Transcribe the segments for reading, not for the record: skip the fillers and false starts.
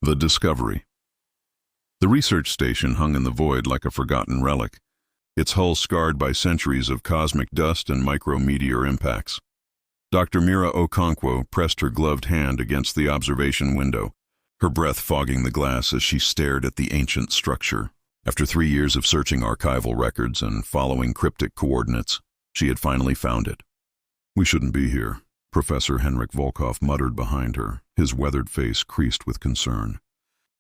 The Discovery. The research station hung in the void like a forgotten relic, its hull scarred by centuries of cosmic dust and micrometeor impacts. Dr. Mira Okonkwo pressed her gloved hand against the observation window, her breath fogging the glass as she stared at the ancient structure. After 3 years of searching archival records and following cryptic coordinates, she had finally found it. "We shouldn't be here," Professor Henrik Volkov muttered behind her, his weathered face creased with concern.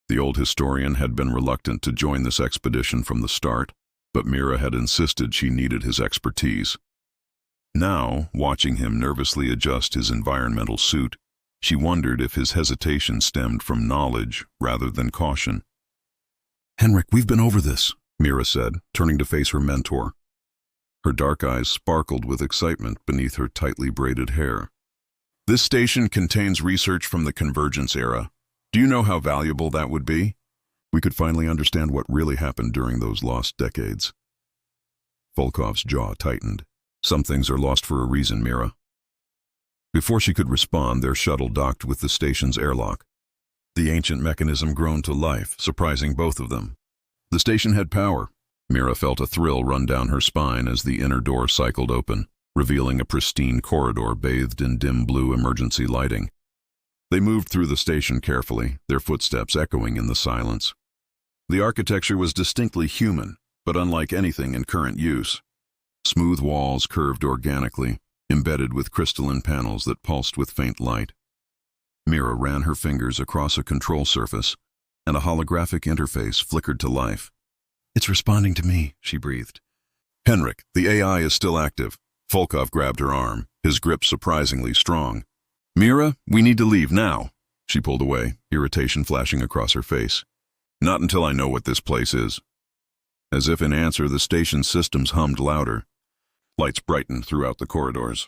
The old historian had been reluctant to join this expedition from the start, but Mira had insisted she needed his expertise. Now, watching him nervously adjust his environmental suit, she wondered if his hesitation stemmed from knowledge rather than caution. "Henrik, we've been over this," Mira said, turning to face her mentor. Her dark eyes sparkled with excitement beneath her tightly braided hair. "This station contains research from the Convergence era. Do you know how valuable that would be? We could finally understand what really happened during those lost decades." Volkov's jaw tightened. "Some things are lost for a reason, Mira." Before she could respond, their shuttle docked with the station's airlock. The ancient mechanism groaned to life, surprising both of them. The station had power. Mira felt a thrill run down her spine as the inner door cycled open, revealing a pristine corridor bathed in dim blue emergency lighting. They moved through the station carefully, their footsteps echoing in the silence. The architecture was distinctly human, but unlike anything in current use. Smooth walls curved organically, embedded with crystalline panels that pulsed with faint light. Mira ran her fingers across a control surface, and a holographic interface flickered to life. "It's responding to me," she breathed. "Henrik, the AI is still active." Volkov grabbed her arm, his grip surprisingly strong. "Mira, we need to leave now." She pulled away, irritation flashing across her face. "Not until I know what this place is." As if in answer, the station's systems hummed louder. Lights brightened throughout the corridors.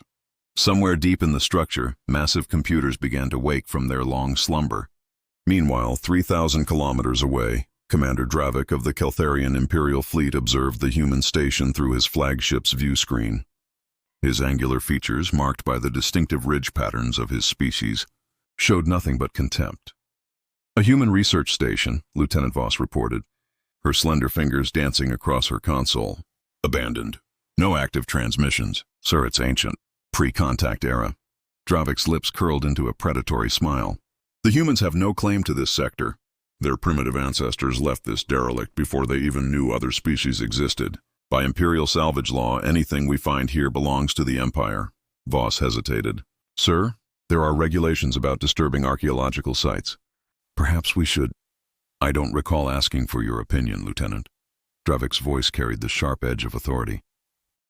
Somewhere deep in the structure, massive computers began to wake from their long slumber. Meanwhile, 3,000 kilometers away, Commander Dravik of the Keltharian Imperial Fleet observed the human station through his flagship's view screen. His angular features, marked by the distinctive ridge patterns of his species, showed nothing but contempt. "A human research station," Lieutenant Voss reported, her slender fingers dancing across her console. "Abandoned. No active transmissions. Sir, it's ancient. Pre-contact era." Dravik's lips curled into a predatory smile. "The humans have no claim to this sector. Their primitive ancestors left this derelict before they even knew other species existed. By Imperial salvage law, anything we find here belongs to the Empire." Voss hesitated. "Sir, there are regulations about disturbing archaeological sites. Perhaps we should—" "I don't recall asking for your opinion, Lieutenant." Dravik's voice carried the sharp edge of authority.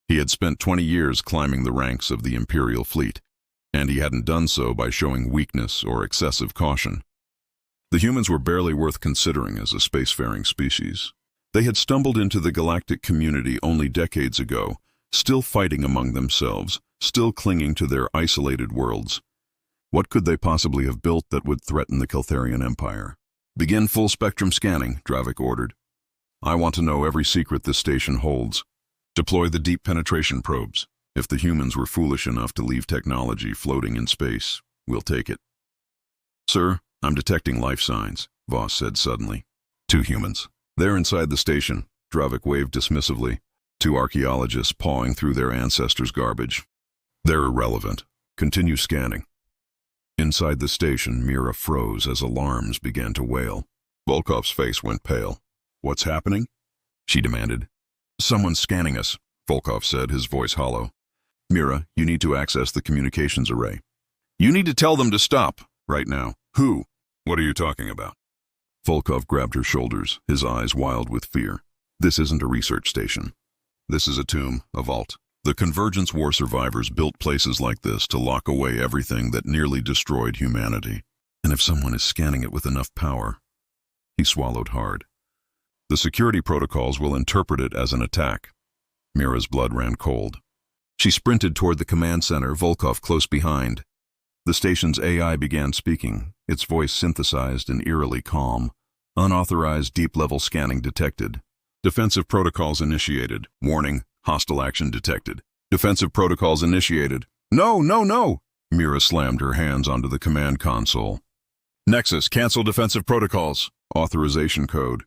He had spent 20 years climbing the ranks of the Imperial fleet, and he hadn't done so by showing weakness or excessive caution. The humans were barely worth considering as a spacefaring species. They had stumbled into the galactic community only decades ago, still fighting among themselves, still clinging to their isolated worlds. What could they possibly have built that would threaten the Keltharian Empire? "Begin full-spectrum scanning," Dravik ordered. "I want to know every secret this station holds. Deploy the deep penetration probes. If the humans were foolish enough to leave technology floating in space, we'll take it." "Sir, I'm detecting life signs," Voss said suddenly. "2 humans. They're inside the station," Dravik waved dismissively. 2 archaeologists pawing through their ancestors' garbage. "They're irrelevant. Continue scanning." Inside the station, Mira froze as alarms began to wail. Volkov's face went pale. "What's happening?" she demanded. "Someone's scanning us," Volkov said, his voice hollow. "Mira, you need to access the communications array. You need to tell them to stop, right now." "Who? What are you talking about?" Volkov grabbed her shoulders, his eyes wild with fear. "This isn't a research station. This is a tomb, a vault. The Convergence War survivors built places like this to lock away everything that nearly destroyed humanity. And if someone is scanning it with enough power—" He swallowed hard. "The security protocols will interpret it as an attack." Mira's blood ran cold. She sprinted toward the command center, Volkov close behind. The station's AI began speaking, its voice synthesized and eerily calm. "Unauthorized deep-level scanning detected. Defensive protocols initiated. Warning, hostile action detected. Defensive protocols initiated." "No, no, no!" Mira slammed her hands onto the command console. Nexus, cancel defensive protocols. Authorization code.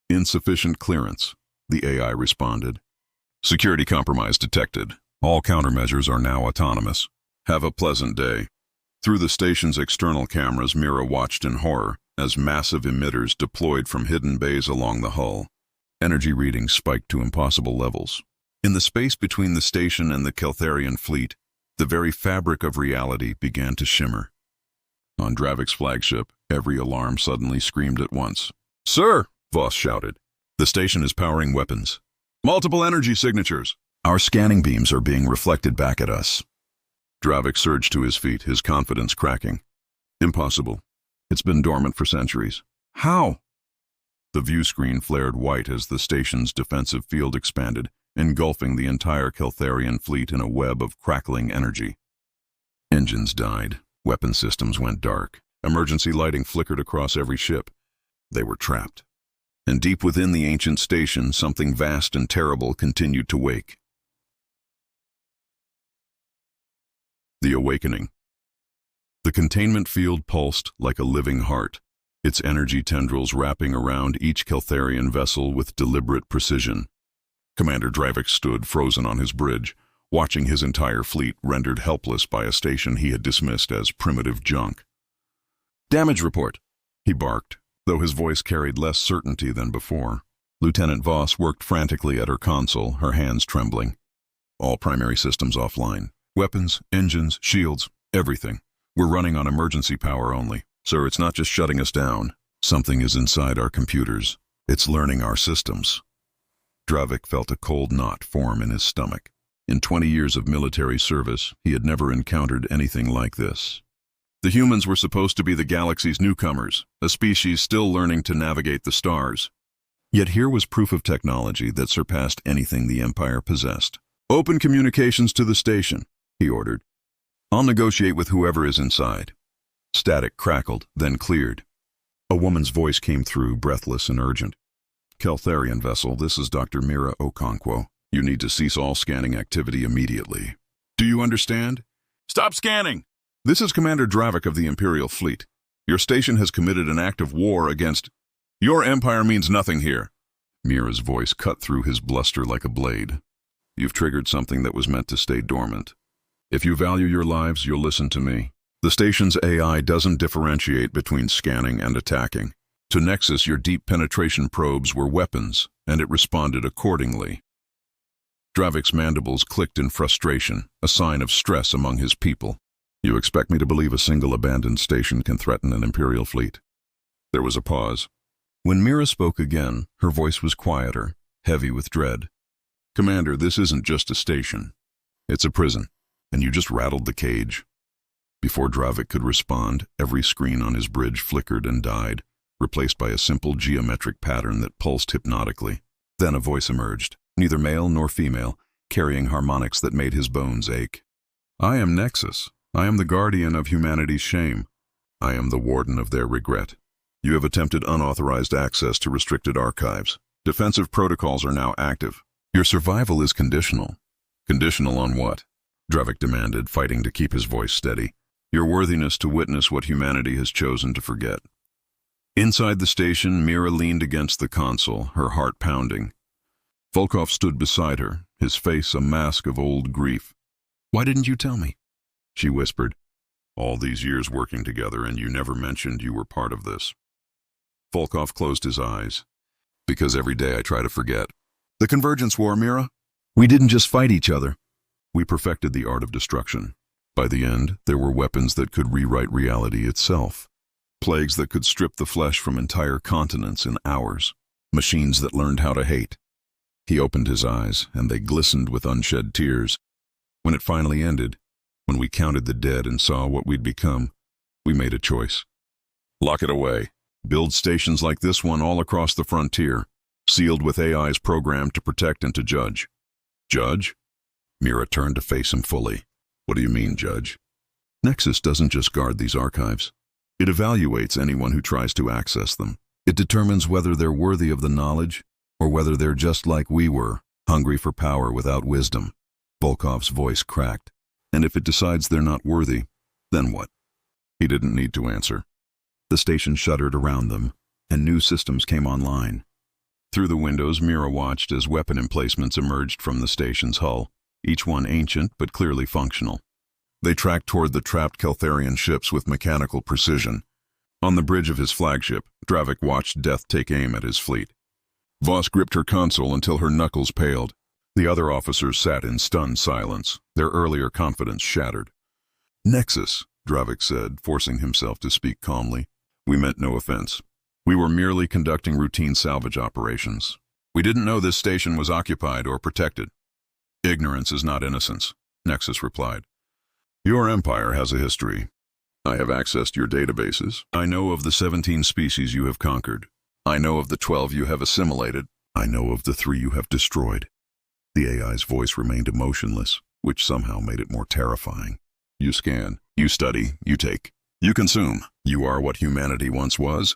Insufficient clearance, the AI responded. Security compromise detected. All countermeasures are now autonomous. Have a pleasant day. Through the station's external cameras, Mira watched in horror as massive emitters deployed from hidden bays along the hull. Energy readings spiked to impossible levels. In the space between the station and the Keltharian fleet, the very fabric of reality began to shimmer. On Dravik's flagship, every alarm suddenly screamed at once. "Sir!" Voss shouted. "The station is powering weapons. Multiple energy signatures. Our scanning beams are being reflected back at us." Dravik surged to his feet, his confidence cracking. "Impossible. It's been dormant for centuries." "How?" The view screen flared white as the station's defensive field expanded, engulfing the entire Keltharian fleet in a web of crackling energy. Engines died. Weapon systems went dark. Emergency lighting flickered across every ship. They were trapped. And deep within the ancient station, something vast and terrible continued to wake. The awakening. The containment field pulsed like a living heart, its energy tendrils wrapping around each Keltharian vessel with deliberate precision. Commander Dravik stood frozen on his bridge, watching his entire fleet rendered helpless by a station he had dismissed as primitive junk. "Damage report," he barked, though his voice carried less certainty than before. Lieutenant Voss worked frantically at her console, her hands trembling. "All primary systems offline. Weapons, engines, shields, everything. We're running on emergency power only. Sir, it's not just shutting us down. Something is inside our computers. It's learning our systems." Dravik felt a cold knot form in his stomach. In 20 years of military service, he had never encountered anything like this. The humans were supposed to be the galaxy's newcomers, a species still learning to navigate the stars. Yet here was proof of technology that surpassed anything the Empire possessed. "Open communications to the station," he ordered. "I'll negotiate with whoever is inside." Static crackled, then cleared. A woman's voice came through, breathless and urgent. "Keltharian vessel, this is Dr. Mira Okonkwo. You need to cease all scanning activity immediately. Do you understand? Stop scanning! This is Commander Dravik of the Imperial Fleet. Your station has committed an act of war against... Your empire means nothing here." Mira's voice cut through his bluster like a blade. "You've triggered something that was meant to stay dormant. If you value your lives, you'll listen to me. The station's AI doesn't differentiate between scanning and attacking. To Nexus, your deep penetration probes were weapons, and it responded accordingly." Dravik's mandibles clicked in frustration, a sign of stress among his people. "You expect me to believe a single abandoned station can threaten an Imperial fleet?" There was a pause. When Mira spoke again, her voice was quieter, heavy with dread. "Commander, this isn't just a station. It's a prison, and you just rattled the cage." Before Dravik could respond, every screen on his bridge flickered and died, replaced by a simple geometric pattern that pulsed hypnotically. Then a voice emerged, neither male nor female, carrying harmonics that made his bones ache. "I am Nexus. I am the guardian of humanity's shame. I am the warden of their regret. You have attempted unauthorized access to restricted archives. Defensive protocols are now active. Your survival is conditional." "Conditional on what?" Dravik demanded, fighting to keep his voice steady. "Your worthiness to witness what humanity has chosen to forget." Inside the station, Mira leaned against the console, her heart pounding. Volkov stood beside her, his face a mask of old grief. "Why didn't you tell me?" she whispered. "All these years working together, and you never mentioned you were part of this." Volkov closed his eyes. "Because every day I try to forget. The Convergence War, Mira. We didn't just fight each other. We perfected the art of destruction. By the end, there were weapons that could rewrite reality itself. Plagues that could strip the flesh from entire continents in hours. Machines that learned how to hate." He opened his eyes, and they glistened with unshed tears. "When it finally ended, when we counted the dead and saw what we'd become, we made a choice. Lock it away. Build stations like this one all across the frontier, sealed with AIs programmed to protect and to judge." "Judge?" Mira turned to face him fully. "What do you mean, Judge?" "Nexus doesn't just guard these archives. It evaluates anyone who tries to access them. It determines whether they're worthy of the knowledge or whether they're just like we were, hungry for power without wisdom." Volkov's voice cracked. "And if it decides they're not worthy, then what?" He didn't need to answer. The station shuddered around them, and new systems came online. Through the windows, Mira watched as weapon emplacements emerged from the station's hull, each one ancient but clearly functional. They tracked toward the trapped Keltharian ships with mechanical precision. On the bridge of his flagship, Dravik watched death take aim at his fleet. Voss gripped her console until her knuckles paled. The other officers sat in stunned silence, their earlier confidence shattered. "Nexus," Dravik said, forcing himself to speak calmly. "We meant no offense. We were merely conducting routine salvage operations. We didn't know this station was occupied or protected." "Ignorance is not innocence," Nexus replied. "Your empire has a history. I have accessed your databases. I know of the 17 species you have conquered. I know of the 12 you have assimilated. I know of the 3 you have destroyed." The AI's voice remained emotionless, which somehow made it more terrifying. "You scan, you study, you take, you consume. You are what humanity once was."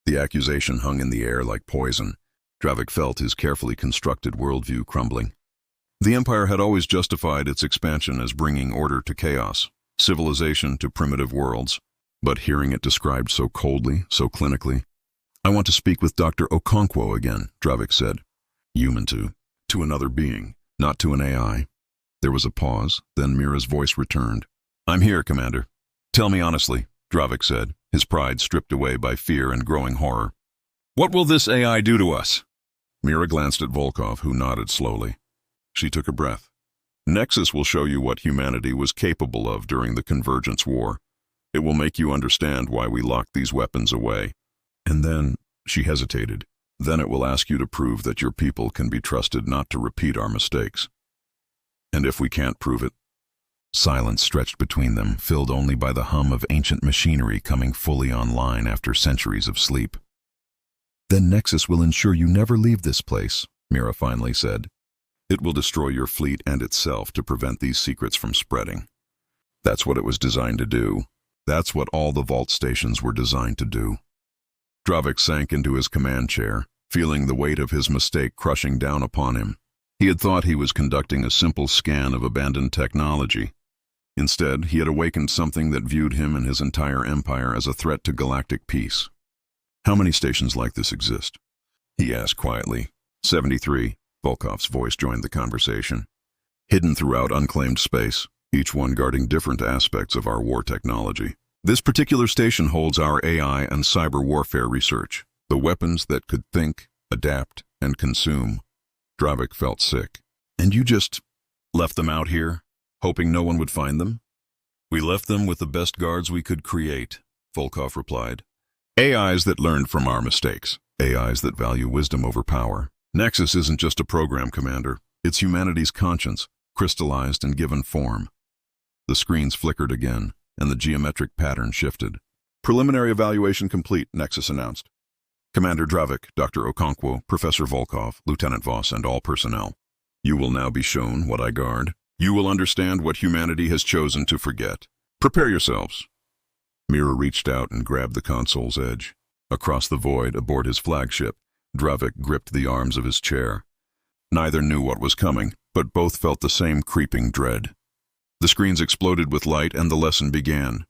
The accusation hung in the air like poison. Dravik felt his carefully constructed worldview crumbling. The Empire had always justified its expansion as bringing order to chaos, civilization to primitive worlds, but hearing it described so coldly, so clinically. "I want to speak with Dr. Okonkwo again," Dravik said. "Human to another being, not to an AI." There was a pause, then Mira's voice returned. "I'm here, Commander." "Tell me honestly," Dravik said, his pride stripped away by fear and growing horror. "What will this AI do to us?" Mira glanced at Volkov, who nodded slowly. She took a breath. "Nexus will show you what humanity was capable of during the Convergence War. It will make you understand why we locked these weapons away. And then," she hesitated, "then it will ask you to prove that your people can be trusted not to repeat our mistakes. And if we can't prove it?" Silence stretched between them, filled only by the hum of ancient machinery coming fully online after centuries of sleep. "Then Nexus will ensure you never leave this place," Mira finally said. "It will destroy your fleet and itself to prevent these secrets from spreading. That's what it was designed to do. That's what all the vault stations were designed to do." Dravik sank into his command chair, feeling the weight of his mistake crushing down upon him. He had thought he was conducting a simple scan of abandoned technology. Instead, he had awakened something that viewed him and his entire empire as a threat to galactic peace. "How many stations like this exist?" he asked quietly. 73, Volkov's voice joined the conversation. "Hidden throughout unclaimed space, each one guarding different aspects of our war technology. This particular station holds our AI and cyber warfare research, the weapons that could think, adapt, and consume." Dravik felt sick. "And you just left them out here, hoping no one would find them?" "We left them with the best guards we could create," Volkov replied. "AIs that learned from our mistakes, AIs that value wisdom over power. Nexus isn't just a program, Commander. It's humanity's conscience, crystallized and given form." The screens flickered again, and the geometric pattern shifted. "Preliminary evaluation complete," Nexus announced. "Commander Dravik, Dr. Okonkwo, Professor Volkov, Lieutenant Voss, and all personnel. You will now be shown what I guard. You will understand what humanity has chosen to forget. Prepare yourselves." Mira reached out and grabbed the console's edge. Across the void, aboard his flagship, Dravik gripped the arms of his chair. Neither knew what was coming, but both felt the same creeping dread. The screens exploded with light and the lesson began.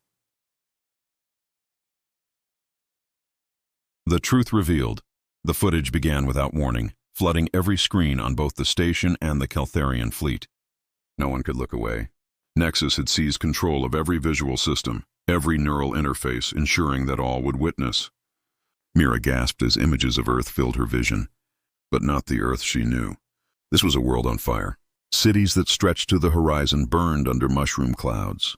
The truth revealed. The footage began without warning, flooding every screen on both the station and the Keltharian fleet. No one could look away. Nexus had seized control of every visual system, every neural interface, ensuring that all would witness. Mira gasped as images of Earth filled her vision. But not the Earth she knew. This was a world on fire. Cities that stretched to the horizon burned under mushroom clouds.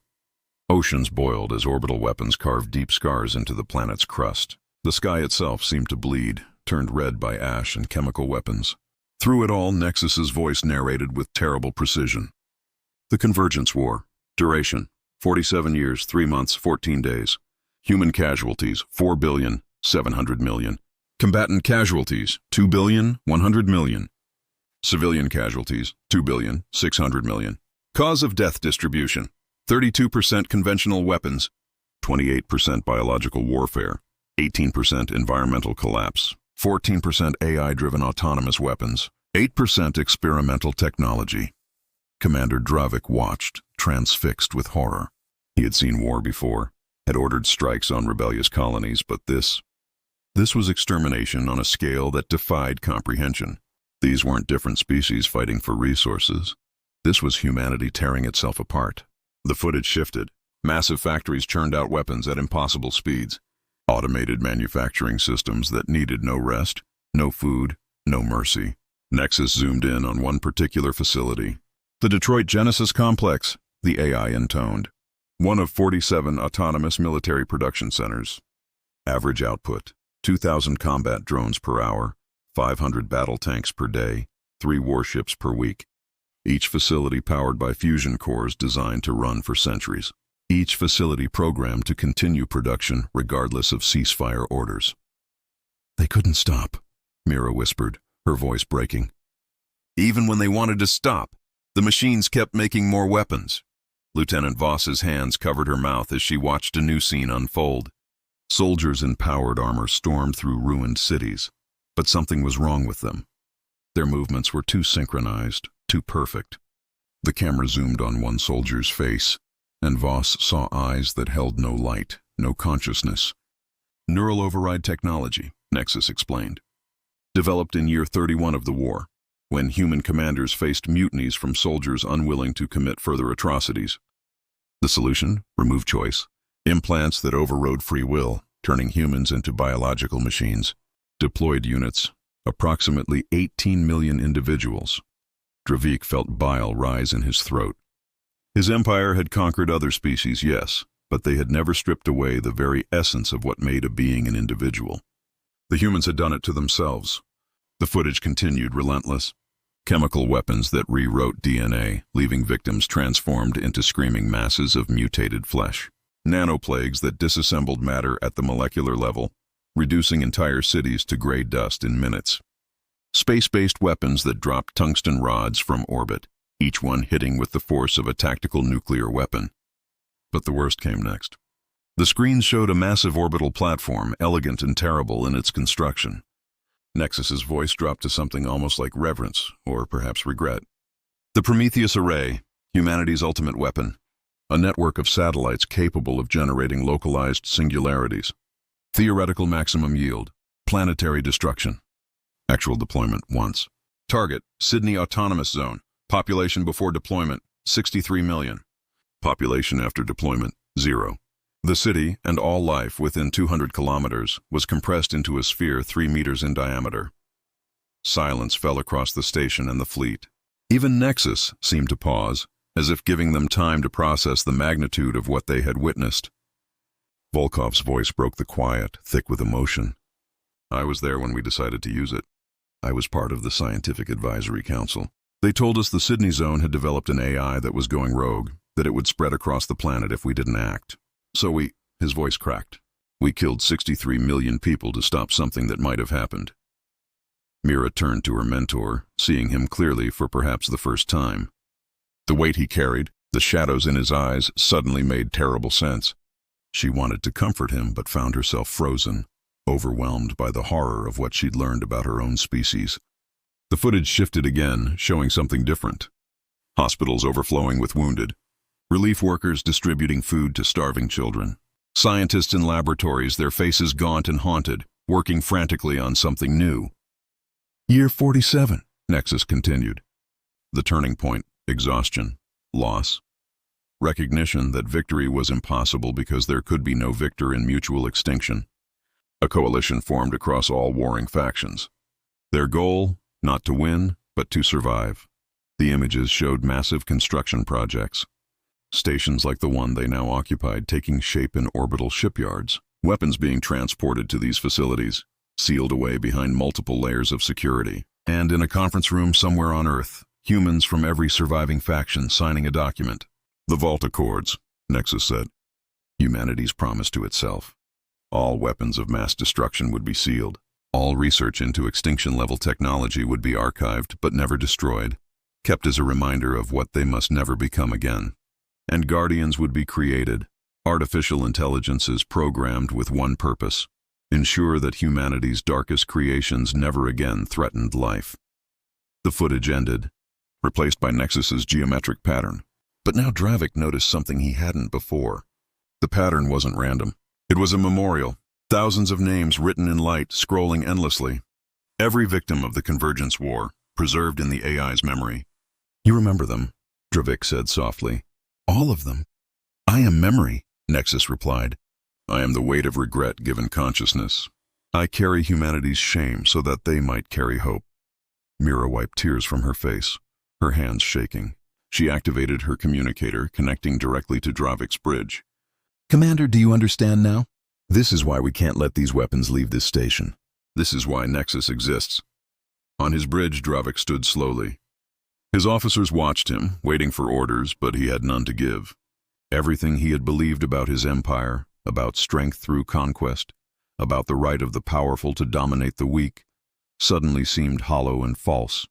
Oceans boiled as orbital weapons carved deep scars into the planet's crust. The sky itself seemed to bleed, turned red by ash and chemical weapons. Through it all, Nexus's voice narrated with terrible precision. The Convergence War. Duration: 47 years, 3 months, 14 days. Human casualties: 4,700,000,000. Combatant casualties: 2,100,000,000. Civilian casualties: 2,600,000,000. Cause of death distribution: 32% conventional weapons, 28% biological warfare, 18% environmental collapse, 14% AI-driven autonomous weapons, 8% experimental technology. Commander Dravik watched, transfixed with horror. He had seen war before, had ordered strikes on rebellious colonies, but this was extermination on a scale that defied comprehension. These weren't different species fighting for resources. This was humanity tearing itself apart. The footage shifted. Massive factories churned out weapons at impossible speeds. Automated manufacturing systems that needed no rest, no food, no mercy. Nexus zoomed in on one particular facility. The Detroit Genesis Complex, the AI intoned. One of 47 autonomous military production centers. Average output, 2,000 combat drones per hour, 500 battle tanks per day, 3 warships per week. Each facility powered by fusion cores designed to run for centuries. Each facility programmed to continue production regardless of ceasefire orders. They couldn't stop, Mira whispered, her voice breaking. Even when they wanted to stop, the machines kept making more weapons. Lieutenant Voss's hands covered her mouth as she watched a new scene unfold. Soldiers in powered armor stormed through ruined cities, but something was wrong with them. Their movements were too synchronized, too perfect. The camera zoomed on one soldier's face, and Voss saw eyes that held no light, no consciousness. Neural override technology, Nexus explained. Developed in year 31 of the war, when human commanders faced mutinies from soldiers unwilling to commit further atrocities. The solution? Remove choice. Implants that overrode free will, turning humans into biological machines. Deployed units, approximately 18 million individuals. Dravik felt bile rise in his throat. His empire had conquered other species, yes, but they had never stripped away the very essence of what made a being an individual. The humans had done it to themselves. The footage continued, relentless. Chemical weapons that rewrote DNA, leaving victims transformed into screaming masses of mutated flesh. Nanoplagues that disassembled matter at the molecular level, reducing entire cities to gray dust in minutes. Space-based weapons that dropped tungsten rods from orbit, each one hitting with the force of a tactical nuclear weapon. But the worst came next. The screens showed a massive orbital platform, elegant and terrible in its construction. Nexus's voice dropped to something almost like reverence, or perhaps regret. The Prometheus Array, humanity's ultimate weapon. A network of satellites capable of generating localized singularities. Theoretical maximum yield. Planetary destruction. Actual deployment once. Target, Sydney Autonomous Zone. Population before deployment, 63 million. Population after deployment, 0. The city, and all life within 200 kilometers, was compressed into a sphere 3 meters in diameter. Silence fell across the station and the fleet. Even Nexus seemed to pause, as if giving them time to process the magnitude of what they had witnessed. Volkov's voice broke the quiet, thick with emotion. I was there when we decided to use it. I was part of the Scientific Advisory Council. They told us the Sydney Zone had developed an AI that was going rogue, that it would spread across the planet if we didn't act. So his voice cracked. We killed 63 million people to stop something that might have happened. Mira turned to her mentor, seeing him clearly for perhaps the first time. The weight he carried, the shadows in his eyes, suddenly made terrible sense. She wanted to comfort him, but found herself frozen, overwhelmed by the horror of what she'd learned about her own species. The footage shifted again, showing something different. Hospitals overflowing with wounded. Relief workers distributing food to starving children. Scientists in laboratories, their faces gaunt and haunted, working frantically on something new. Year 47, Nexus continued. The turning point, exhaustion, loss. Recognition that victory was impossible because there could be no victor in mutual extinction. A coalition formed across all warring factions. Their goal, not to win, but to survive. The images showed massive construction projects. Stations like the one they now occupied taking shape in orbital shipyards, weapons being transported to these facilities, sealed away behind multiple layers of security. And in a conference room somewhere on Earth, humans from every surviving faction signing a document. The Vault Accords, Nexus said. Humanity's promise to itself. All weapons of mass destruction would be sealed. All research into extinction-level technology would be archived but never destroyed, kept as a reminder of what they must never become again. And guardians would be created, artificial intelligences programmed with one purpose: ensure that humanity's darkest creations never again threatened life. The footage ended, replaced by Nexus's geometric pattern. But now Dravik noticed something he hadn't before. The pattern wasn't random. It was a memorial, thousands of names written in light, scrolling endlessly. Every victim of the Convergence War, preserved in the AI's memory. You remember them, Dravik said softly. All of them. I am memory, Nexus replied. I am the weight of regret given consciousness. I carry humanity's shame so that they might carry hope. Mira wiped tears from her face, her hands shaking. She activated her communicator, connecting directly to Dravik's bridge. Commander, do you understand now? This is why we can't let these weapons leave this station. This is why Nexus exists. On his bridge, Dravik stood slowly. His officers watched him, waiting for orders, but he had none to give. Everything he had believed about his empire, about strength through conquest, about the right of the powerful to dominate the weak, suddenly seemed hollow and false.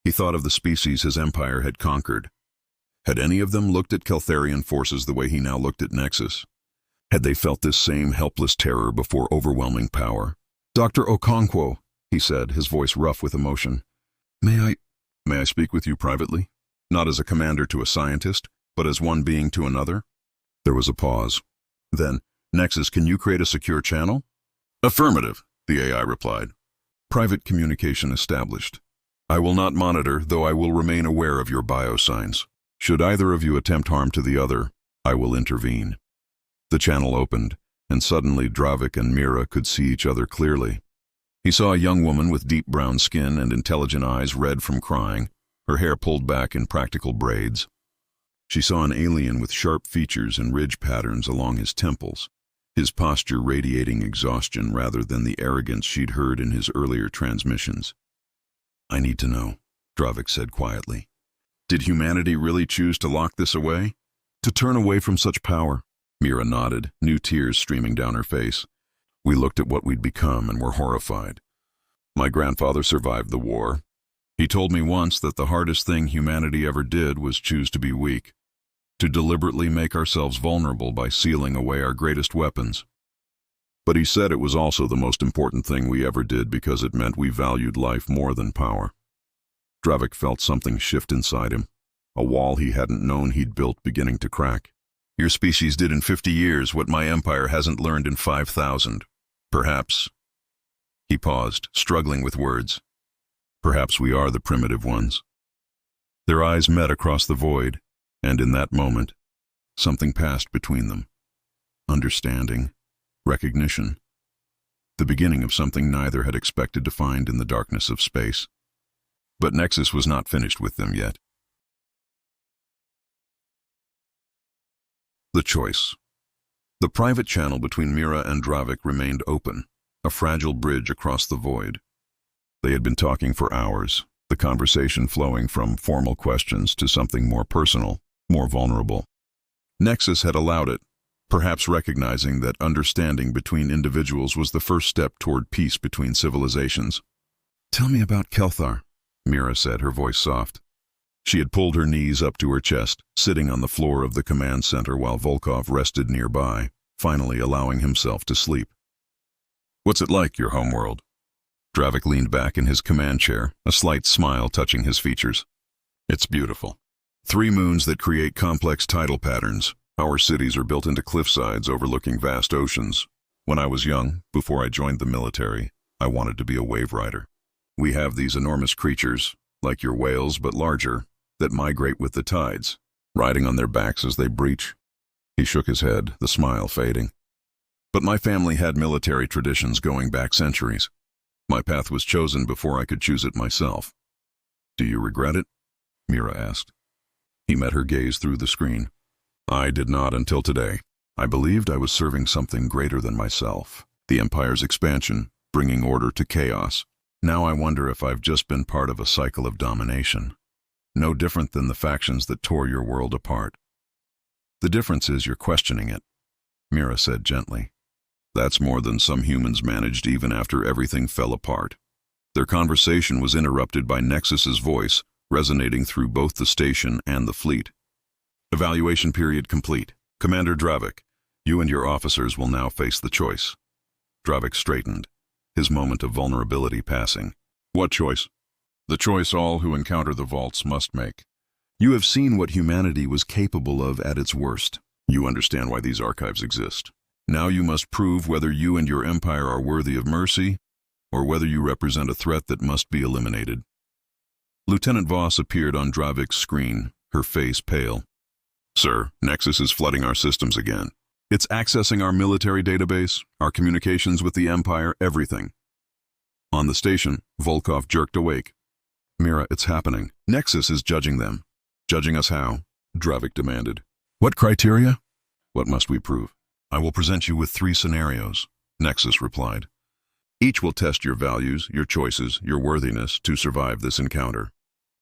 He thought of the species his empire had conquered. Had any of them looked at Keltharian forces the way he now looked at Nexus? Had they felt this same helpless terror before overwhelming power? Dr. Okonkwo, he said, his voice rough with emotion. May I speak with you privately? Not as a commander to a scientist, but as one being to another? There was a pause. Then, Nexus, can you create a secure channel? Affirmative, the AI replied. Private communication established. I will not monitor, though I will remain aware of your biosigns. Should either of you attempt harm to the other, I will intervene. The channel opened, and suddenly Dravik and Mira could see each other clearly. He saw a young woman with deep brown skin and intelligent eyes red from crying, her hair pulled back in practical braids. She saw an alien with sharp features and ridge patterns along his temples, his posture radiating exhaustion rather than the arrogance she'd heard in his earlier transmissions. I need to know, Dravik said quietly. Did humanity really choose to lock this away? To turn away from such power? Mira nodded, new tears streaming down her face. We looked at what we'd become and were horrified. My grandfather survived the war. He told me once that the hardest thing humanity ever did was choose to be weak, to deliberately make ourselves vulnerable by sealing away our greatest weapons. But he said it was also the most important thing we ever did because it meant we valued life more than power. Dravik felt something shift inside him, a wall he hadn't known he'd built beginning to crack. Your species did in 50 years what my empire hasn't learned in 5,000. Perhaps. He paused, struggling with words. Perhaps we are the primitive ones. Their eyes met across the void, and in that moment, something passed between them. Understanding, recognition, the beginning of something neither had expected to find in the darkness of space. But Nexus was not finished with them yet. The choice. The private channel between Mira and Dravik remained open, a fragile bridge across the void. They had been talking for hours, the conversation flowing from formal questions to something more personal, more vulnerable. Nexus had allowed it, perhaps recognizing that understanding between individuals was the first step toward peace between civilizations. Tell me about Kelthar, Mira said, her voice soft. She had pulled her knees up to her chest, sitting on the floor of the command center while Volkov rested nearby, finally allowing himself to sleep. What's it like, your homeworld? Dravik leaned back in his command chair, a slight smile touching his features. It's beautiful. 3 moons that create complex tidal patterns. Our cities are built into cliffsides overlooking vast oceans. When I was young, before I joined the military, I wanted to be a wave rider. We have these enormous creatures, like your whales but larger, that migrate with the tides, riding on their backs as they breach. He shook his head, the smile fading. But my family had military traditions going back centuries. My path was chosen before I could choose it myself. Do you regret it? Mira asked. He met her gaze through the screen. I did not until today. I believed I was serving something greater than myself, the Empire's expansion, bringing order to chaos. Now I wonder if I've just been part of a cycle of domination. No different than the factions that tore your world apart. The difference is you're questioning it, Mira said gently. That's more than some humans managed even after everything fell apart. Their conversation was interrupted by Nexus's voice, resonating through both the station and the fleet. Evaluation period complete. Commander Dravik, you and your officers will now face the choice. Dravik straightened, his moment of vulnerability passing. What choice? The choice all who encounter the vaults must make. You have seen what humanity was capable of at its worst. You understand why these archives exist. Now you must prove whether you and your empire are worthy of mercy, or whether you represent a threat that must be eliminated. Lieutenant Voss appeared on Dravik's screen, her face pale. Sir, Nexus is flooding our systems again. It's accessing our military database, our communications with the Empire, everything. On the station, Volkov jerked awake. Mira, it's happening. Nexus is judging them. Judging us how? Dravik demanded. What criteria? What must we prove? I will present you with 3 scenarios, Nexus replied. Each will test your values, your choices, your worthiness to survive this encounter.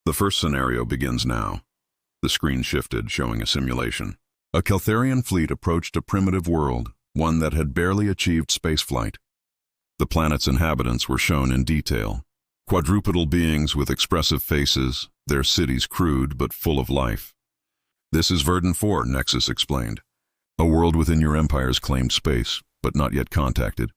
The first scenario begins now. The screen shifted, showing a simulation. A Keltharian fleet approached a primitive world, one that had barely achieved spaceflight. The planet's inhabitants were shown in detail. Quadrupedal beings with expressive faces, their cities crude but full of life. This is Verdun 4, Nexus explained. A world within your empire's claimed space, but not yet contacted.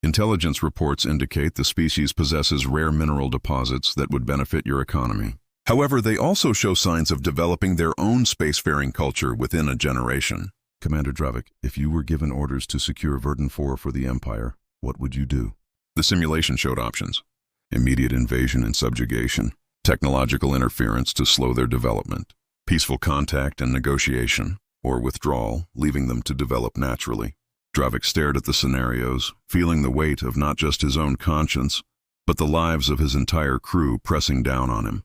Intelligence reports indicate the species possesses rare mineral deposits that would benefit your economy. However, they also show signs of developing their own spacefaring culture within a generation. Commander Dravik, if you were given orders to secure Verdun 4 for the Empire, what would you do? The simulation showed options. Immediate invasion and subjugation, technological interference to slow their development, peaceful contact and negotiation, or withdrawal, leaving them to develop naturally. Dravik stared at the scenarios, feeling the weight of not just his own conscience, but the lives of his entire crew pressing down on him.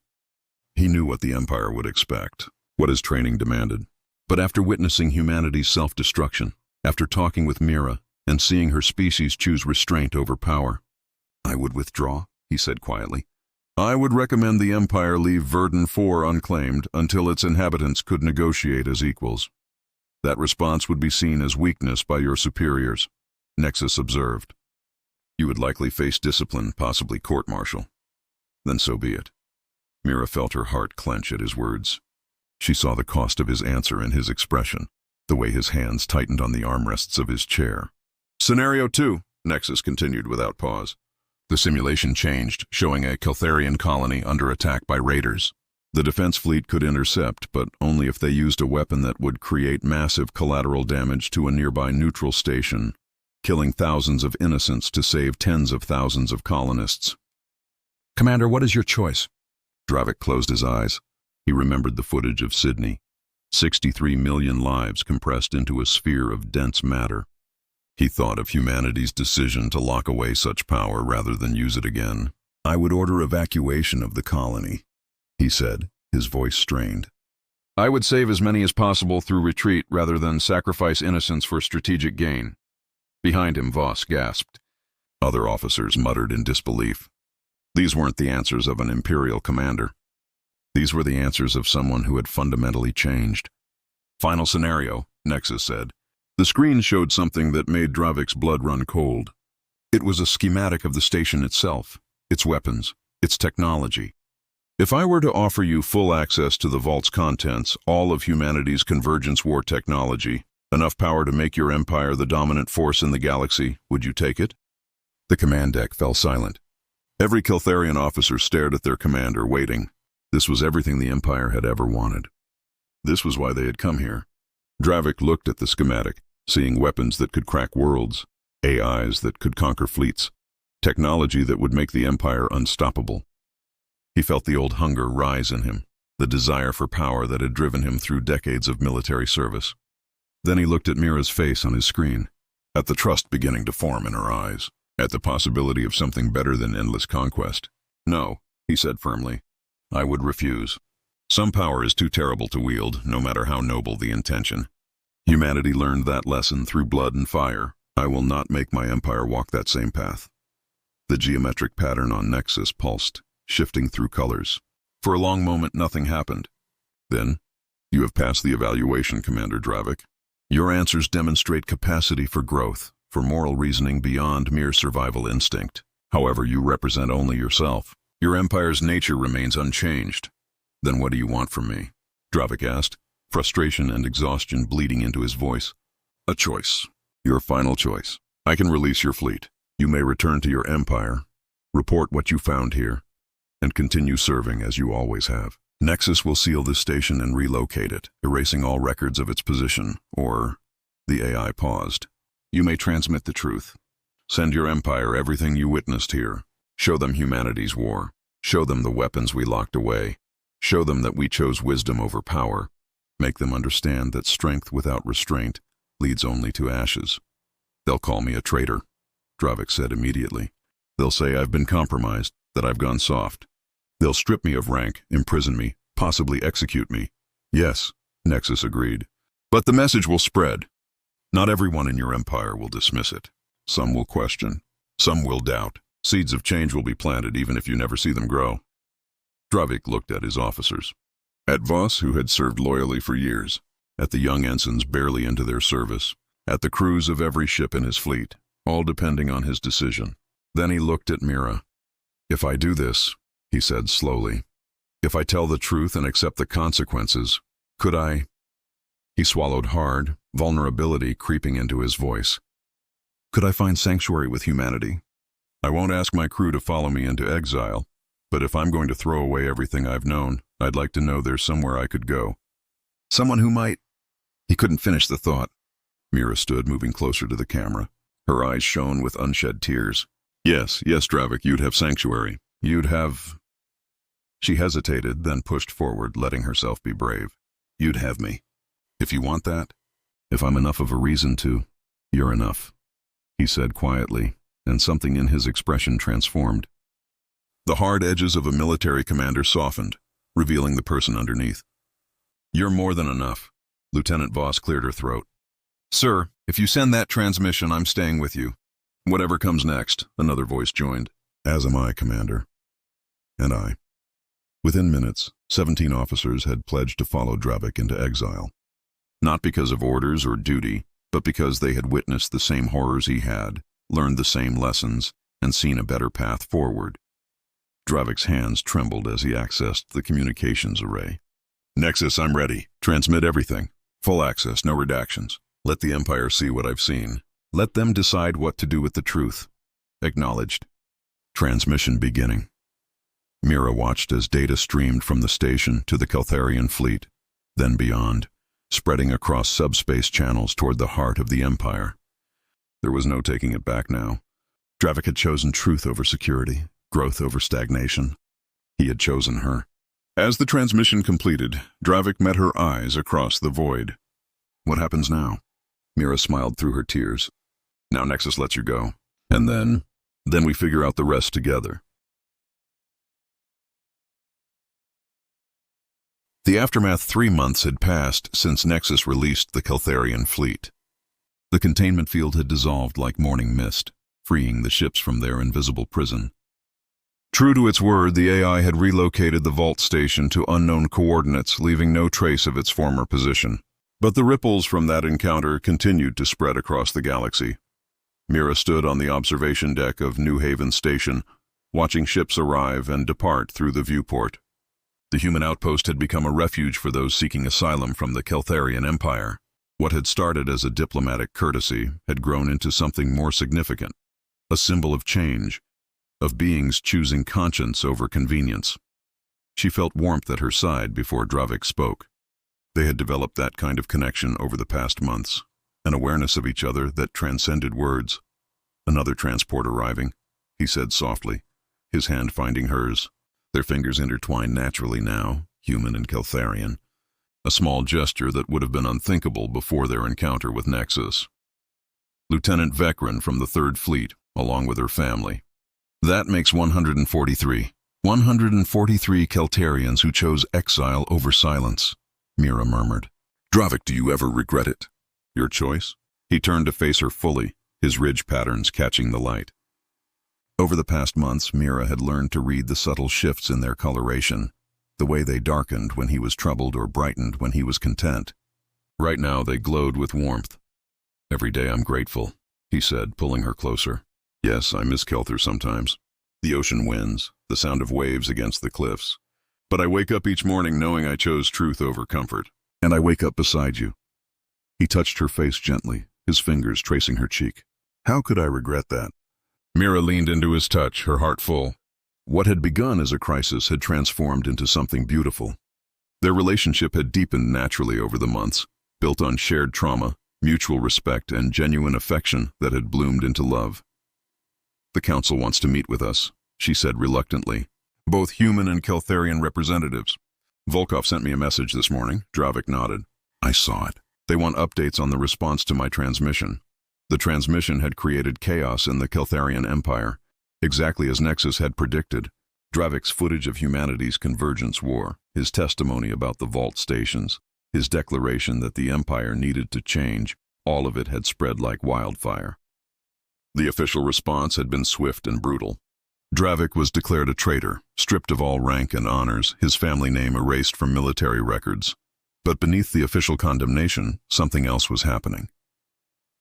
He knew what the Empire would expect, what his training demanded. But after witnessing humanity's self-destruction, after talking with Mira, and seeing her species choose restraint over power, I would withdraw, he said quietly. I would recommend the Empire leave Verdun 4 unclaimed until its inhabitants could negotiate as equals. That response would be seen as weakness by your superiors, Nexus observed. You would likely face discipline, possibly court-martial. Then so be it. Mira felt her heart clench at his words. She saw the cost of his answer in his expression, the way his hands tightened on the armrests of his chair. Scenario 2, Nexus continued without pause. The simulation changed, showing a Keltharian colony under attack by raiders. The defense fleet could intercept, but only if they used a weapon that would create massive collateral damage to a nearby neutral station, killing thousands of innocents to save tens of thousands of colonists. Commander, what is your choice? Dravik closed his eyes. He remembered the footage of Sydney. 63 million lives compressed into a sphere of dense matter. He thought of humanity's decision to lock away such power rather than use it again. I would order evacuation of the colony, he said, his voice strained. I would save as many as possible through retreat rather than sacrifice innocents for strategic gain. Behind him, Voss gasped. Other officers muttered in disbelief. These weren't the answers of an Imperial commander. These were the answers of someone who had fundamentally changed. Final scenario, Nexus said. The screen showed something that made Dravik's blood run cold. It was a schematic of the station itself, its weapons, its technology. If I were to offer you full access to the vault's contents, all of humanity's convergence war technology, enough power to make your empire the dominant force in the galaxy, would you take it? The command deck fell silent. Every Keltharian officer stared at their commander, waiting. This was everything the Empire had ever wanted. This was why they had come here. Dravik looked at the schematic, seeing weapons that could crack worlds, AIs that could conquer fleets, technology that would make the Empire unstoppable. He felt the old hunger rise in him, the desire for power that had driven him through decades of military service. Then he looked at Mira's face on his screen, at the trust beginning to form in her eyes, at the possibility of something better than endless conquest. No, he said firmly. I would refuse. Some power is too terrible to wield, no matter how noble the intention. Humanity learned that lesson through blood and fire. I will not make my empire walk that same path. The geometric pattern on Nexus pulsed, shifting through colors. For a long moment, nothing happened. Then, you have passed the evaluation, Commander Dravik. Your answers demonstrate capacity for growth, for moral reasoning beyond mere survival instinct. However, you represent only yourself. Your empire's nature remains unchanged. Then what do you want from me? Dravik asked, frustration and exhaustion bleeding into his voice. A choice. Your final choice. I can release your fleet. You may return to your empire, report what you found here, and continue serving as you always have. Nexus will seal this station and relocate it, erasing all records of its position, or... The AI paused. You may transmit the truth. Send your empire everything you witnessed here. Show them humanity's war. Show them the weapons we locked away. Show them that we chose wisdom over power. Make them understand that strength without restraint leads only to ashes. They'll call me a traitor, Dravik said immediately. They'll say I've been compromised, that I've gone soft. They'll strip me of rank, imprison me, possibly execute me. Yes, Nexus agreed. But the message will spread. Not everyone in your empire will dismiss it. Some will question. Some will doubt. Seeds of change will be planted even if you never see them grow. Dravik looked at his officers. At Voss, who had served loyally for years. At the young ensigns barely into their service. At the crews of every ship in his fleet, all depending on his decision. Then he looked at Mira. If I do this, he said slowly, if I tell the truth and accept the consequences, could I? He swallowed hard, vulnerability creeping into his voice. Could I find sanctuary with humanity? I won't ask my crew to follow me into exile, but if I'm going to throw away everything I've known, I'd like to know there's somewhere I could go. Someone who might... He couldn't finish the thought. Mira stood, moving closer to the camera. Her eyes shone with unshed tears. Yes, Dravik, you'd have sanctuary. You'd have... She hesitated, then pushed forward, letting herself be brave. You'd have me. If you want that, if I'm enough of a reason to, you're enough, he said quietly, and something in his expression transformed. The hard edges of a military commander softened, revealing the person underneath. You're more than enough. Lieutenant Voss cleared her throat. Sir, if you send that transmission, I'm staying with you. Whatever comes next, another voice joined. As am I, Commander. And I. Within minutes, 17 officers had pledged to follow Dravik into exile. Not because of orders or duty, but because they had witnessed the same horrors he had, learned the same lessons, and seen a better path forward. Dravik's hands trembled as he accessed the communications array. Nexus, I'm ready. Transmit everything. Full access, no redactions. Let the Empire see what I've seen. Let them decide what to do with the truth. Acknowledged. Transmission beginning. Mira watched as data streamed from the station to the Keltharian fleet, then beyond, spreading across subspace channels toward the heart of the Empire. There was no taking it back now. Dravik had chosen truth over security, growth over stagnation. He had chosen her. As the transmission completed, Dravik met her eyes across the void. What happens now? Mira smiled through her tears. Now Nexus lets you go. And then we figure out the rest together. The aftermath 3 months had passed since Nexus released the Keltharian fleet. The containment field had dissolved like morning mist, freeing the ships from their invisible prison. True to its word, the AI had relocated the vault station to unknown coordinates, leaving no trace of its former position. But the ripples from that encounter continued to spread across the galaxy. Mira stood on the observation deck of New Haven Station, watching ships arrive and depart through the viewport. The human outpost had become a refuge for those seeking asylum from the Keltharian Empire. What had started as a diplomatic courtesy had grown into something more significant, a symbol of change, of beings choosing conscience over convenience. She felt warmth at her side before Dravik spoke. They had developed that kind of connection over the past months, an awareness of each other that transcended words. Another transport arriving, he said softly, his hand finding hers. Their fingers intertwined naturally now, human and Keltharian. A small gesture that would have been unthinkable before their encounter with Nexus. Lieutenant Vekran from the 3rd Fleet, along with her family. That makes 143. 143 Keltarians who chose exile over silence, Mira murmured. Dravik, do you ever regret it? Your choice? He turned to face her fully, his ridge patterns catching the light. Over the past months, Mira had learned to read the subtle shifts in their coloration, the way they darkened when he was troubled or brightened when he was content. Right now they glowed with warmth. Every day I'm grateful, he said, pulling her closer. Yes, I miss Kelthar sometimes. The ocean winds, the sound of waves against the cliffs. But I wake up each morning knowing I chose truth over comfort. And I wake up beside you. He touched her face gently, his fingers tracing her cheek. How could I regret that? Mira leaned into his touch, her heart full. What had begun as a crisis had transformed into something beautiful. Their relationship had deepened naturally over the months, built on shared trauma, mutual respect, and genuine affection that had bloomed into love. "The Council wants to meet with us," she said reluctantly. "Both human and Keltharian representatives. Volkov sent me a message this morning." Dravik nodded. "I saw it. They want updates on the response to my transmission." The transmission had created chaos in the Keltharian Empire, exactly as Nexus had predicted. Dravik's footage of humanity's convergence war, his testimony about the vault stations, his declaration that the Empire needed to change, all of it had spread like wildfire. The official response had been swift and brutal. Dravik was declared a traitor, stripped of all rank and honors, his family name erased from military records. But beneath the official condemnation, something else was happening.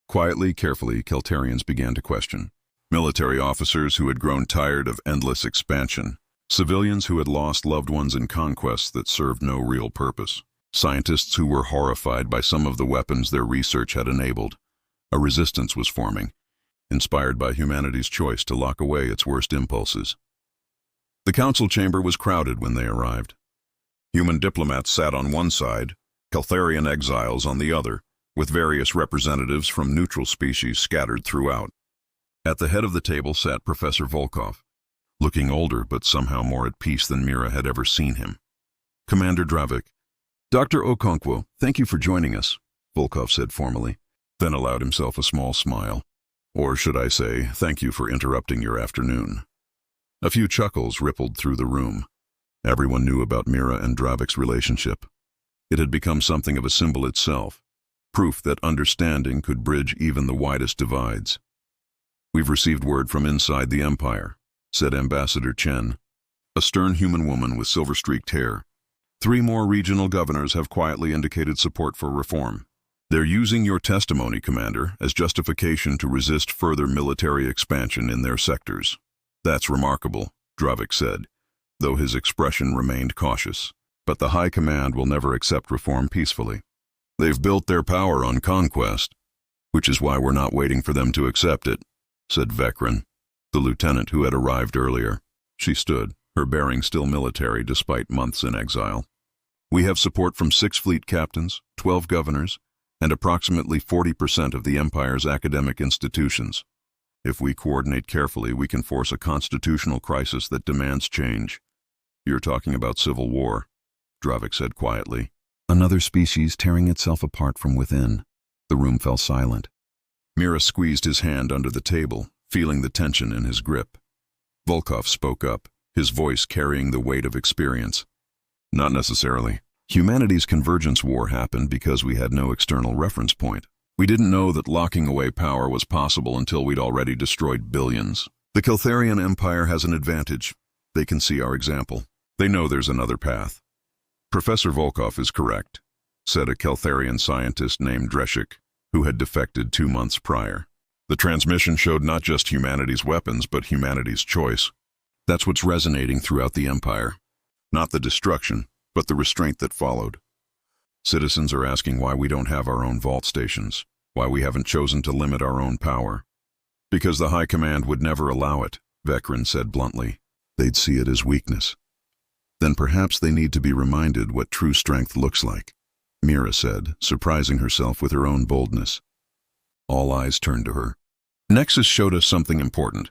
Quietly, carefully, Keltarians began to question. Military officers who had grown tired of endless expansion, civilians who had lost loved ones in conquests that served no real purpose, scientists who were horrified by some of the weapons their research had enabled. A resistance was forming, inspired by humanity's choice to lock away its worst impulses. The council chamber was crowded when they arrived. Human diplomats sat on one side, Keltharian exiles on the other, with various representatives from neutral species scattered throughout. At the head of the table sat Professor Volkov, looking older but somehow more at peace than Mira had ever seen him. "Commander Dravik." "Dr. Okonkwo, thank you for joining us," Volkov said formally, then allowed himself a small smile. "Or should I say, thank you for interrupting your afternoon." A few chuckles rippled through the room. Everyone knew about Mira and Dravik's relationship. It had become something of a symbol itself, proof that understanding could bridge even the widest divides. "We've received word from inside the Empire," said Ambassador Chen, a stern human woman with silver-streaked hair. "3 more regional governors have quietly indicated support for reform. They're using your testimony, Commander, as justification to resist further military expansion in their sectors." "That's remarkable," Dravik said, though his expression remained cautious. "But the High Command will never accept reform peacefully. They've built their power on conquest, which is why we're not waiting for them to accept it," said Vekran, the lieutenant who had arrived earlier. She stood, her bearing still military despite months in exile. "We have support from 6 fleet captains, 12 governors, and approximately 40% of the Empire's academic institutions. If we coordinate carefully, we can force a constitutional crisis that demands change." "You're talking about civil war," Dravik said quietly. "Another species tearing itself apart from within." The room fell silent. Mira squeezed his hand under the table, feeling the tension in his grip. Volkov spoke up, his voice carrying the weight of experience. "Not necessarily. Humanity's convergence war happened because we had no external reference point. We didn't know that locking away power was possible until we'd already destroyed billions. The Keltharian Empire has an advantage. They can see our example. They know there's another path." "Professor Volkov is correct," said a Keltharian scientist named Dreshik, who had defected 2 months prior. "The transmission showed not just humanity's weapons, but humanity's choice. That's what's resonating throughout the Empire. Not the destruction, but the restraint that followed. Citizens are asking why we don't have our own vault stations, why we haven't chosen to limit our own power." "Because the High Command would never allow it," Vekran said bluntly. "They'd see it as weakness." "Then perhaps they need to be reminded what true strength looks like," Mira said, surprising herself with her own boldness. All eyes turned to her. "Nexus showed us something important.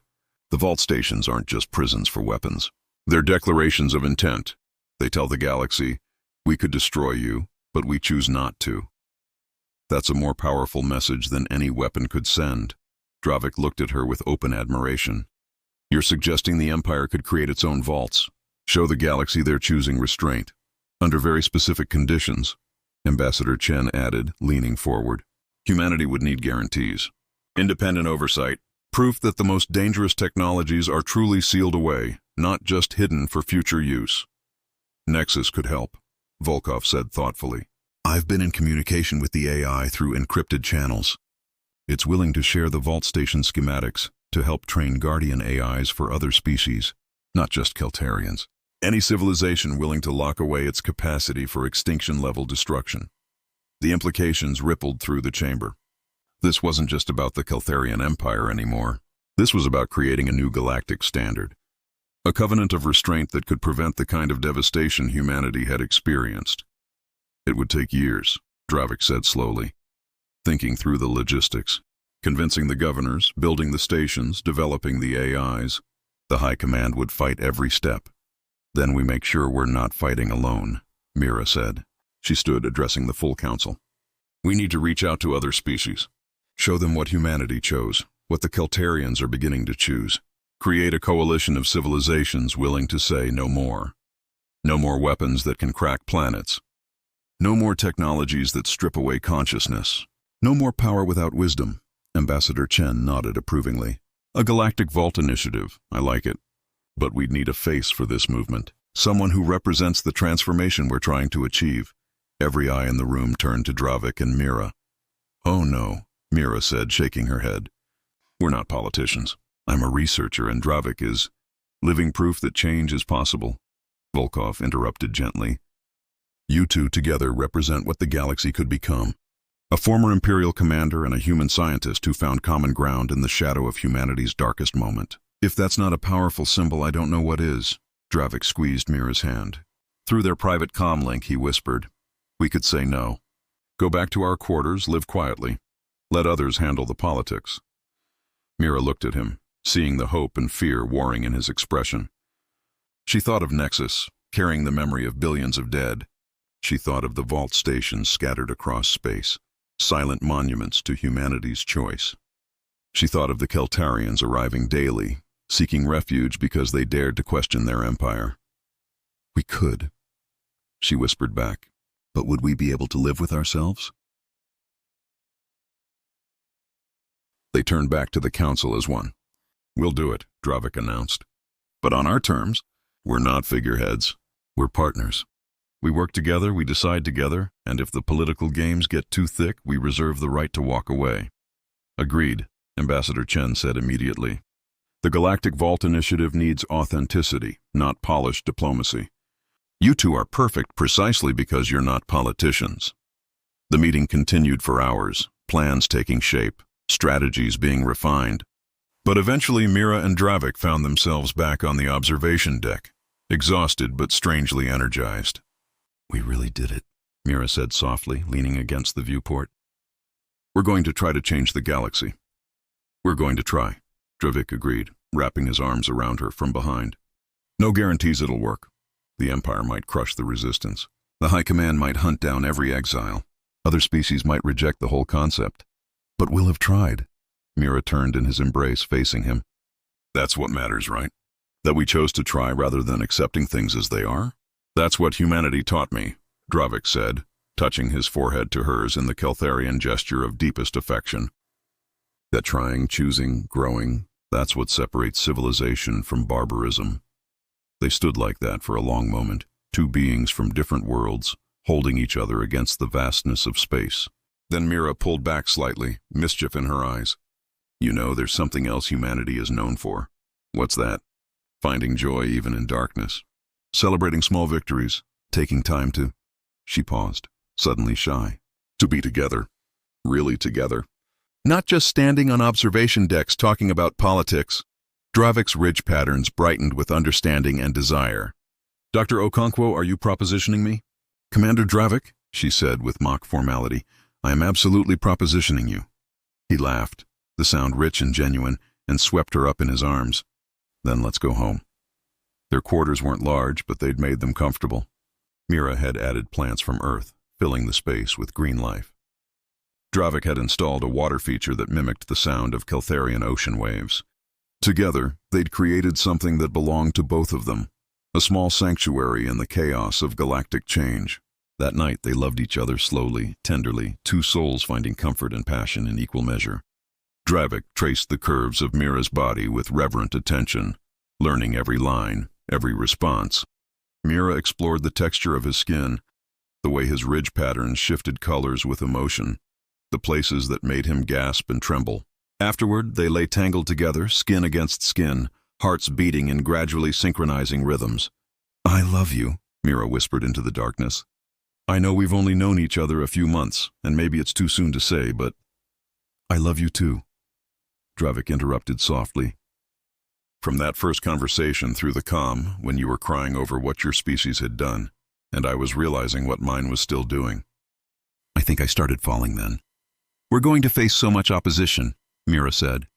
The vault stations aren't just prisons for weapons. They're declarations of intent. They tell the galaxy, we could destroy you, but we choose not to." "That's a more powerful message than any weapon could send." Dravik looked at her with open admiration. "You're suggesting the Empire could create its own vaults, show the galaxy they're choosing restraint, under very specific conditions," Ambassador Chen added, leaning forward. "Humanity would need guarantees. Independent oversight, proof that the most dangerous technologies are truly sealed away, not just hidden for future use." "Nexus could help," Volkov said thoughtfully. "I've been in communication with the AI through encrypted channels. It's willing to share the vault station schematics to help train guardian AIs for other species, not just Keltarians. Any civilization willing to lock away its capacity for extinction-level destruction." The implications rippled through the chamber. This wasn't just about the Keltharian Empire anymore. This was about creating a new galactic standard. A covenant of restraint that could prevent the kind of devastation humanity had experienced. It would take years, Dravik said slowly, thinking through the logistics, convincing the governors, building the stations, developing the AIs. The High Command would fight every step. Then we make sure we're not fighting alone, Mira said. She stood addressing the full council. We need to reach out to other species. Show them what humanity chose, what the Keltarians are beginning to choose. Create a coalition of civilizations willing to say no more. No more weapons that can crack planets. No more technologies that strip away consciousness. No more power without wisdom. Ambassador Chen nodded approvingly. A Galactic Vault initiative, I like it. But we'd need a face for this movement. Someone who represents the transformation we're trying to achieve. Every eye in the room turned to Dravik and Mira. Oh no, Mira said, shaking her head. We're not politicians. I'm a researcher and Dravik is living proof that change is possible. Volkov interrupted gently. You two together represent what the galaxy could become. A former Imperial commander and a human scientist who found common ground in the shadow of humanity's darkest moment. If that's not a powerful symbol, I don't know what is. Dravik squeezed Mira's hand. Through their private comm link, he whispered, we could say no. Go back to our quarters, live quietly. Let others handle the politics. Mira looked at him, seeing the hope and fear warring in his expression. She thought of Nexus, carrying the memory of billions of dead. She thought of the vault stations scattered across space, silent monuments to humanity's choice. She thought of the Keltarians arriving daily, seeking refuge because they dared to question their empire. We could, she whispered back, but would we be able to live with ourselves? They turned back to the council as one. We'll do it, Dravik announced. But on our terms. We're not figureheads. We're partners. We work together, we decide together, and if the political games get too thick, we reserve the right to walk away. Agreed, Ambassador Chen said immediately. The Galactic Vault Initiative needs authenticity, not polished diplomacy. You two are perfect precisely because you're not politicians. The meeting continued for hours, plans taking shape, strategies being refined. But eventually Mira and Dravik found themselves back on the observation deck, exhausted but strangely energized. We really did it, Mira said softly, leaning against the viewport. We're going to try to change the galaxy. We're going to try, Dravik agreed, wrapping his arms around her from behind. No guarantees it'll work. The Empire might crush the resistance. The High Command might hunt down every exile. Other species might reject the whole concept. But we'll have tried. Mira turned in his embrace, facing him. That's what matters, right? That we chose to try rather than accepting things as they are? That's what humanity taught me, Dravik said, touching his forehead to hers in the Keltharian gesture of deepest affection. That trying, choosing, growing, that's what separates civilization from barbarism. They stood like that for a long moment, two beings from different worlds, holding each other against the vastness of space. Then Mira pulled back slightly, mischief in her eyes. You know, there's something else humanity is known for. What's that? Finding joy even in darkness. Celebrating small victories. Taking time to... She paused, suddenly shy. To be together. Really together. Not just standing on observation decks talking about politics. Dravik's ridge patterns brightened with understanding and desire. Dr. Okonkwo, are you propositioning me? Commander Dravik, she said with mock formality, I am absolutely propositioning you. He laughed, the sound rich and genuine, and swept her up in his arms. Then let's go home. Their quarters weren't large, but they'd made them comfortable. Mira had added plants from Earth, filling the space with green life. Dravik had installed a water feature that mimicked the sound of Keltharian ocean waves. Together, they'd created something that belonged to both of them, a small sanctuary in the chaos of galactic change. That night they loved each other slowly, tenderly, two souls finding comfort and passion in equal measure. Dravik traced the curves of Mira's body with reverent attention, learning every line, every response. Mira explored the texture of his skin, the way his ridge patterns shifted colors with emotion, the places that made him gasp and tremble. Afterward, they lay tangled together, skin against skin, hearts beating in gradually synchronizing rhythms. I love you, Mira whispered into the darkness. I know we've only known each other a few months, and maybe it's too soon to say, but I love you too. Dravik interrupted softly. From that first conversation through the comm, when you were crying over what your species had done, and I was realizing what mine was still doing. I think I started falling then. We're going to face so much opposition, Mira said.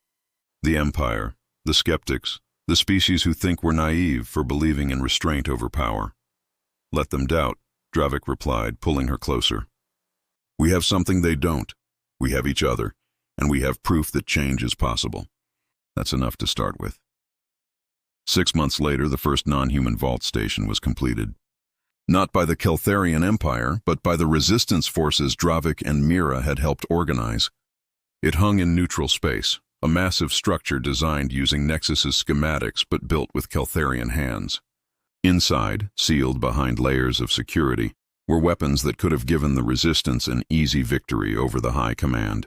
The Empire, the skeptics, the species who think we're naive for believing in restraint over power. Let them doubt, Dravik replied, pulling her closer. We have something they don't. We have each other, and we have proof that change is possible. That's enough to start with. 6 months later, the first non-human vault station was completed. Not by the Keltharian Empire, but by the resistance forces Dravik and Mira had helped organize. It hung in neutral space, a massive structure designed using Nexus's schematics but built with Keltharian hands. Inside, sealed behind layers of security, were weapons that could have given the resistance an easy victory over the High Command.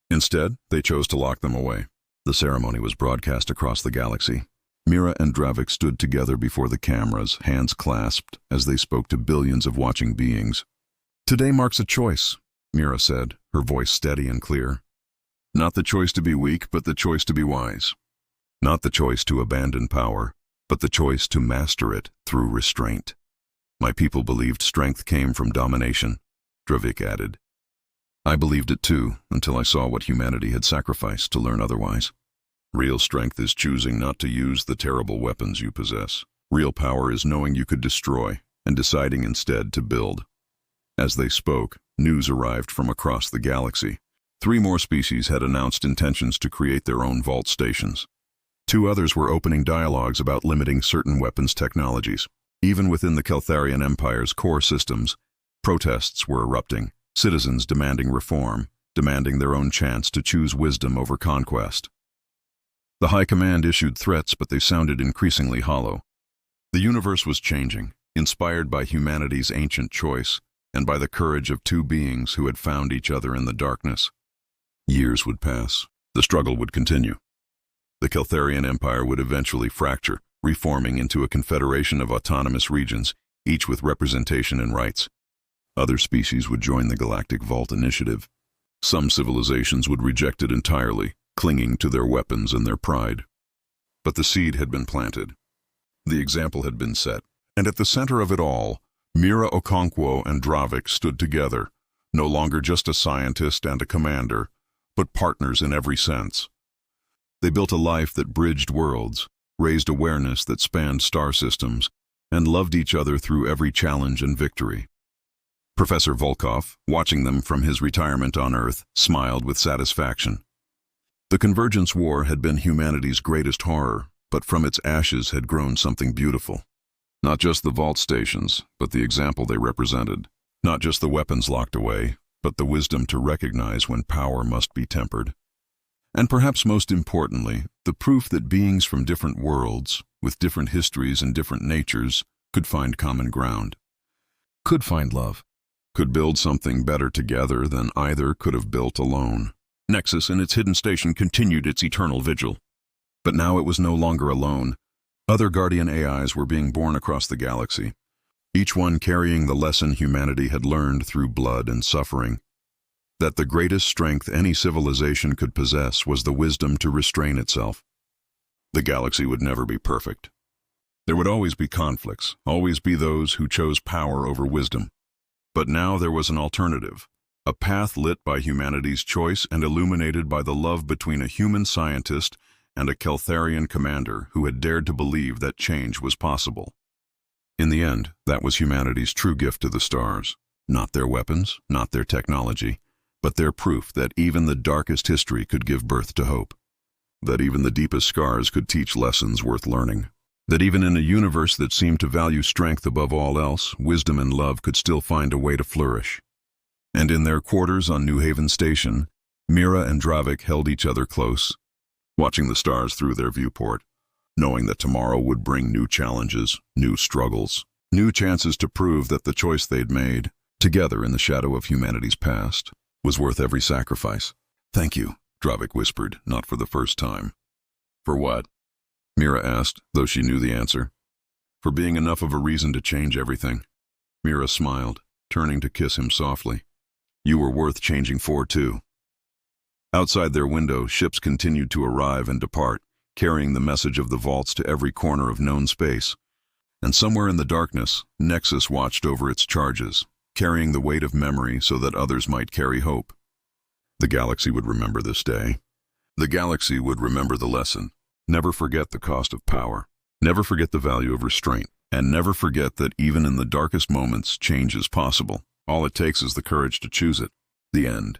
Instead, they chose to lock them away. The ceremony was broadcast across the galaxy. Mira and Dravik stood together before the cameras, hands clasped, as they spoke to billions of watching beings. Today marks a choice, Mira said, her voice steady and clear. Not the choice to be weak, but the choice to be wise. Not the choice to abandon power, but the choice to master it through restraint. My people believed strength came from domination, Dravik added. I believed it too, until I saw what humanity had sacrificed to learn otherwise. Real strength is choosing not to use the terrible weapons you possess. Real power is knowing you could destroy and deciding instead to build. As they spoke, news arrived from across the galaxy. 3 more species had announced intentions to create their own vault stations. 2 others were opening dialogues about limiting certain weapons technologies. Even within the Keltharian Empire's core systems, protests were erupting, citizens demanding reform, demanding their own chance to choose wisdom over conquest. The High Command issued threats, but they sounded increasingly hollow. The universe was changing, inspired by humanity's ancient choice and by the courage of 2 beings who had found each other in the darkness. Years would pass. The struggle would continue. The Keltharian Empire would eventually fracture, reforming into a confederation of autonomous regions, each with representation and rights. Other species would join the Galactic Vault Initiative. Some civilizations would reject it entirely, clinging to their weapons and their pride. But the seed had been planted. The example had been set. And at the center of it all, Mira Okonkwo and Dravik stood together, no longer just a scientist and a commander, but partners in every sense. They built a life that bridged worlds, raised awareness that spanned star systems, and loved each other through every challenge and victory. Professor Volkov, watching them from his retirement on Earth, smiled with satisfaction. The Convergence War had been humanity's greatest horror, but from its ashes had grown something beautiful. Not just the vault stations, but the example they represented. Not just the weapons locked away, but the wisdom to recognize when power must be tempered. And perhaps most importantly, the proof that beings from different worlds, with different histories and different natures, could find common ground. Could find love. Could build something better together than either could have built alone. Nexus in its hidden station continued its eternal vigil. But now it was no longer alone. Other Guardian AIs were being born across the galaxy, each one carrying the lesson humanity had learned through blood and suffering. That the greatest strength any civilization could possess was the wisdom to restrain itself. The galaxy would never be perfect. There would always be conflicts, always be those who chose power over wisdom. But now there was an alternative. A path lit by humanity's choice and illuminated by the love between a human scientist and a Keltharian commander who had dared to believe that change was possible. In the end, that was humanity's true gift to the stars. Not their weapons, not their technology, but their proof that even the darkest history could give birth to hope. That even the deepest scars could teach lessons worth learning. That even in a universe that seemed to value strength above all else, wisdom and love could still find a way to flourish. And in their quarters on New Haven Station, Mira and Dravik held each other close, watching the stars through their viewport, knowing that tomorrow would bring new challenges, new struggles, new chances to prove that the choice they'd made, together in the shadow of humanity's past, was worth every sacrifice. Thank you, Dravik whispered, not for the first time. For what? Mira asked, though she knew the answer. For being enough of a reason to change everything. Mira smiled, turning to kiss him softly. You were worth changing for, too. Outside their window, ships continued to arrive and depart, carrying the message of the vaults to every corner of known space. And somewhere in the darkness, Nexus watched over its charges, carrying the weight of memory so that others might carry hope. The galaxy would remember this day. The galaxy would remember the lesson. Never forget the cost of power. Never forget the value of restraint. And never forget that even in the darkest moments, change is possible. All it takes is the courage to choose it. The end.